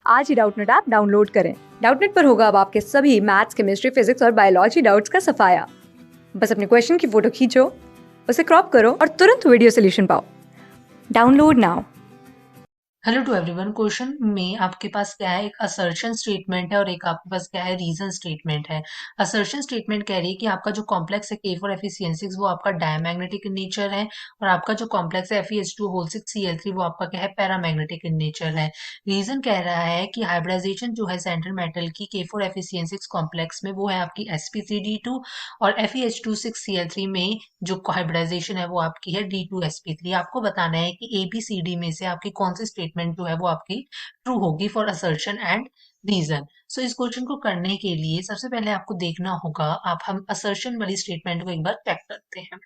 आज ही Doubtnut app download करें। Doubtnut पर होगा अब आपके सभी मैथ्स, केमिस्ट्री, फिजिक्स और बायोलॉजी डाउट्स का सफाया। बस अपने क्वेश्चन की फोटो खींचो, उसे क्रॉप करो और तुरंत वीडियो सोल्यूशन पाओ। Download now. Hello to everyone. Question में आपके पास क्या है, एक असर्शन स्टेटमेंट है और एक आपके पास क्या है, रीजन स्टेटमेंट है। असर्शन स्टेटमेंट कह रही है कि आपका जो कॉम्प्लेक्स है K4Fe वो आपका डायमैग्नेटिक इन नेचर है और आपका जो कॉम्प्लेक्स है FeH2O6Cl3 वो आपका क्या है, पैरामैग्नेटिक इन नेचर है। रीजन कह रहा है कि हाइब्रिडाइजेशन जो है सेंट्रल मेटल की K4Fe कॉम्प्लेक्स में वो है आपकी sp3d2 और FeH2O6Cl3 में जो हाइब्रिडाइजेशन है वो आपकी है D2sp3। आपको बताना है कि ABCD में से आपकी कौन सी स्टेटमेंट जो है वो आपकी ट्रू होगी फॉर असर्शन एंड रीजन। सो इस क्वेश्चन को करने के लिए सबसे पहले आपको देखना होगा, आप हम असर्शन वाली स्टेटमेंट को एक बार चेक करते हैं।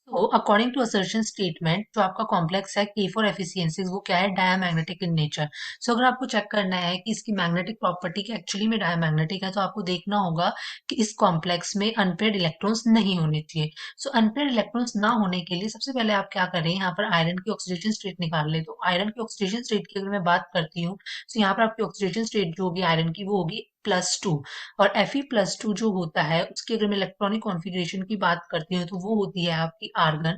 तो अकॉर्डिंग टू असर्शन स्टेटमेंट जो आपका कॉम्प्लेक्स है K4Fe वो क्या है, डायमैग्नेटिक इन नेचर। सो अगर आपको चेक करना है कि इसकी मैग्नेटिक प्रॉपर्टी की एक्चुअली में डायमैग्नेटिक है, तो आपको देखना होगा कि इस कॉम्प्लेक्स में अनपेयर्ड इलेक्ट्रॉन्स नहीं होने चाहिए। सो अनपेयर्ड इलेक्ट्रॉन्स ना होने के लिए सबसे पहले आप क्या करें, यहाँ पर आयरन की ऑक्सीडेशन स्टेट निकाल ले। तो आयरन की ऑक्सीडेशन स्टेट की अगर मैं बात करती हूँ, तो यहाँ पर आपकी ऑक्सीडेशन स्टेट जो होगी आयरन की वो होगी +2। और Fe+2 जो होता है उसकी अगर मैं इलेक्ट्रॉनिक कॉन्फ़िगरेशन की बात करती हूँ, तो वो होती है आपकी आर्गन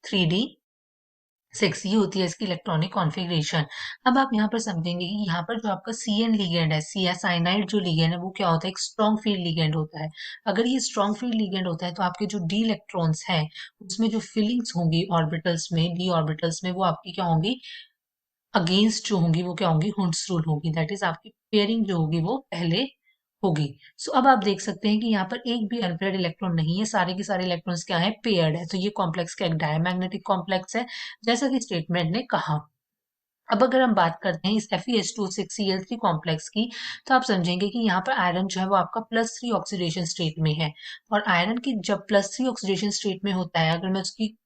3d6। ये होती है इसकी इलेक्ट्रॉनिक कॉन्फ़िगरेशन। अब आप यहाँ पर समझेंगे कि यहाँ पर जो आपका CN लिगेंड है, साइनाइड जो लिगेंड है वो क्या होता है, एक स्ट्रॉन्ग फील्ड लिगेंड होता है। अगर ये स्ट्रॉन्ग फील्ड लिगेंड होता है तो आपके जो डी इलेक्ट्रॉन्स हैं उसमें जो फीलिंग्स होंगी ऑर्बिटल्स में, डी ऑर्बिटल्स में, वो आपकी क्या होंगी, अगेंस्ट जो होंगी वो क्या होंगी, हुड्स रूल होगी। दैट इज आपकी पेयरिंग जो होगी वो पहले होगी। सो अब आप देख सकते हैं कि यहाँ पर एक भी अनपेयर्ड इलेक्ट्रॉन नहीं है, सारे के सारे इलेक्ट्रॉन्स क्या है, पेयर्ड है। तो ये कॉम्प्लेक्स का एक डायमैग्नेटिक कॉम्प्लेक्स है, जैसा कि स्टेटमेंट ने कहा। अब अगर हम बात करते हैं इस Fe2O6Cl3 कॉम्प्लेक्स की, तो आप समझेंगे कि यहाँ पर आयरन जो है वो आपका +3 ऑक्सीडेशन स्टेट में है। और आयरन की जब +3 ऑक्सीडेशन स्टेट में होता है, अगर मैं उसकी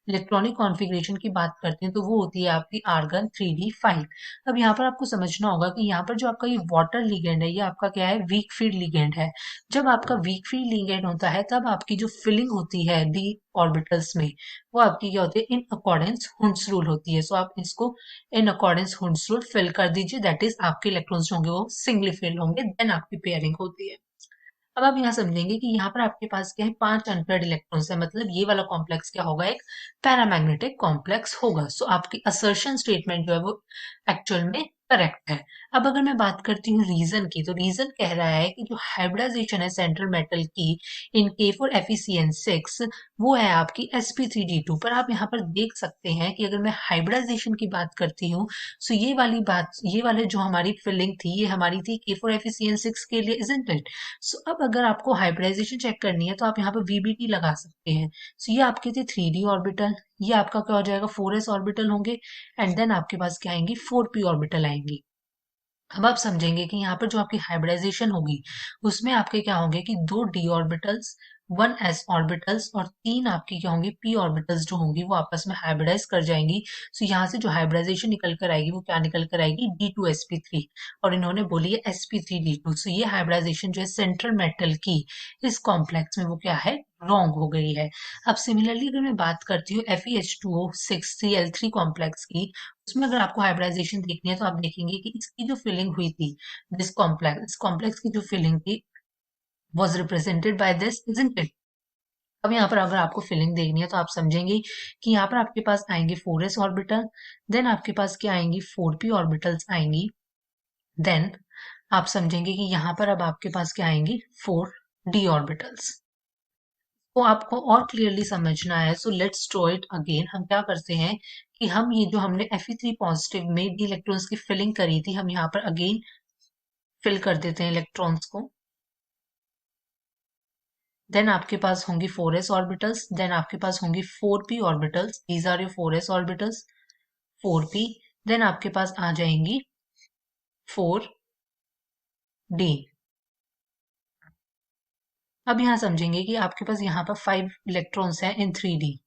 इलेक्ट्रॉनिक कॉन्फ़िगरेशन की बात करते हैं, तो वो होती है आपकी आर्गन 3d5। अब यहाँ पर आपको समझना होगा कि यहाँ पर जो आपका ये वाटर लिगेंड है, ये आपका क्या है, वीक फील्ड लिगेंड है। जब आपका वीक फील्ड लिगेंड होता है तब आपकी जो फिलिंग होती है डी ऑर्बिटल्स में, वो आपकी क्या होती है, इन अकॉर्डेंस हुड्स रूल होती है। सो आप इसको in accordance Hund's rule fill कर दीजिए। दैट इज आपके इलेक्ट्रॉन्स होंगे वो सिंगली फिल होंगे, देन आपकी पेयरिंग होती है। अब आप यहाँ समझेंगे कि यहाँ पर आपके पास क्या है, 5 अनपेयर्ड इलेक्ट्रॉन्स है, मतलब ये वाला कॉम्प्लेक्स क्या होगा, एक पैरामैग्नेटिक कॉम्प्लेक्स होगा। सो आपकी असर्शन स्टेटमेंट जो है वो एक्चुअल में करेक्ट है। अब अगर मैं बात करती हूँ रीजन की, तो रीजन कह रहा है कि जो हाइब्रिडाइजेशन है सेंट्रल मेटल की इन K4Fe6 वो है आपकी sp3d2। पर आप यहाँ पर देख सकते हैं कि अगर मैं हाइब्रिडाइजेशन की बात करती हूँ, सो ये वाली बात, ये वाले जो हमारी फिलिंग थी ये हमारी थी K4Fe6 के लिए, इजंट इट। सो अब अगर आपको हाइब्रिडाइजेशन चेक करनी है तो आप यहाँ पर VBT लगा सकते हैं। सो ये आपके थे 3d ऑर्बिटल, ये आपका क्या हो जाएगा, 4s ऑर्बिटल होंगे, एंड देन आपके पास क्या आएंगी, 4p ऑर्बिटल आएंगी। अब आप समझेंगे कि यहाँ पर जो आपकी हाइब्रिडाइजेशन होगी उसमें आपके क्या होंगे कि 2d ऑर्बिटल्स, 1s ऑर्बिटल्स और 3 आपकी क्या होंगी, p ऑर्बिटल्स जो होंगी वो आपस में हाइब्रिडाइज कर जाएंगी। सो यहाँ से जो हाइब्रिडाइजेशन निकल कर आएगी वो क्या निकल कर आएगी, D2sp3। और इन्होंने बोली है sp3d2। सो ये हाइब्रिडाइजेशन जो है सेंट्रल मेटल की इस कॉम्प्लेक्स में वो क्या है, रॉन्ग हो गई है। अब सिमिलरली अगर मैं बात करती हूँ FeH2O6Cl3 कॉम्प्लेक्स की, उसमें अगर आपको हाइब्रिडाइजेशन देखनी है तो आप देखेंगे कि इसकी जो फिलिंग हुई थी, इस कॉम्प्लेक्स की जो फिलिंग थी was represented by this, isn't it. अब यहाँ पर अगर आपको फिलिंग देखनी है तो आप समझेंगे कि यहाँ पर आपके पास आएंगे 4s ऑर्बिटल, देन आपके पास क्या आएंगी, 4p ऑर्बिटल्स आएंगी, देन आप समझेंगे कि यहाँ पर अब आपके पास क्या आएंगी, 4d ऑर्बिटल्स। तो आपको और क्लियरली समझना है, so let's draw it again. हम क्या करते हैं कि हम ये जो हमने Fe3 पॉजिटिव में डी इलेक्ट्रॉन्स की फिलिंग करी थी, हम यहाँ पर अगेन फिल कर देते हैं इलेक्ट्रॉन्स को। देन आपके पास होंगी 4s ऑर्बिटल्स, देन आपके पास होंगी 4p orbitals, these are your 4s orbitals, 4p। Then आपके पास आ जाएंगी 4d। अब यहाँ समझेंगे कि आपके पास यहाँ पर 5 इलेक्ट्रॉन्स हैं इन 3d।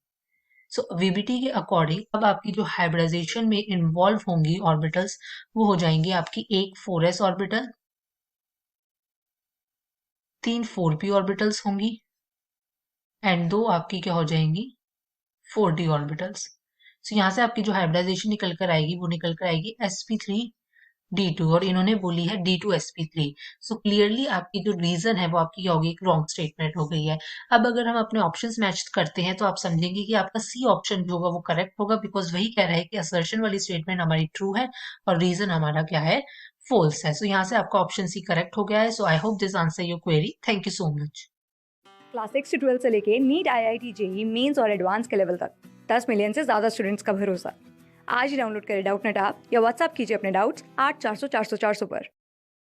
सो VBT के अकॉर्डिंग अब आपकी जो हाइब्रिडाइजेशन में इन्वॉल्व होंगी ऑर्बिटल्स वो हो जाएंगी आपकी एक 4s ऑर्बिटल, 3 4p ऑर्बिटल्स होंगी, एंड 2 आपकी क्या हो जाएंगी, 4d ऑर्बिटल्स। सो यहाँ से आपकी जो हाइब्रिडाइजेशन निकल कर आएगी वो निकल कर आएगी sp3 D2 और इन्होंने बोली है D2 sp3। सो क्लियरली आपकी जो रीजन है वो आपकी क्या होगी, एक रॉन्ग स्टेटमेंट हो गई है। अब अगर हम अपने ऑप्शंस मैच करते हैं तो आप समझेंगे कि आपका सी ऑप्शन जो होगा वो करेक्ट होगा, बिकॉज वही कह रहा है कि असर्शन वाली स्टेटमेंट हमारी ट्रू है और रीजन हमारा क्या है, फोल्स है। सो यहाँ से आपका ऑप्शन सी करेक्ट हो गया है। So I hope this answer your query. Thank you so much. Class 6 से 12 से लेके नीट, IIT, जेई मेंस और एडवांस के लेवल तक 10 मिलियन से ज़्यादा स्टूडेंट्स का भरोसा। आज ही डाउनलोड करें डाउटनेट ऐप या व्हाट्सएप कीजिए अपने डाउट्स 8400 400 400 पर।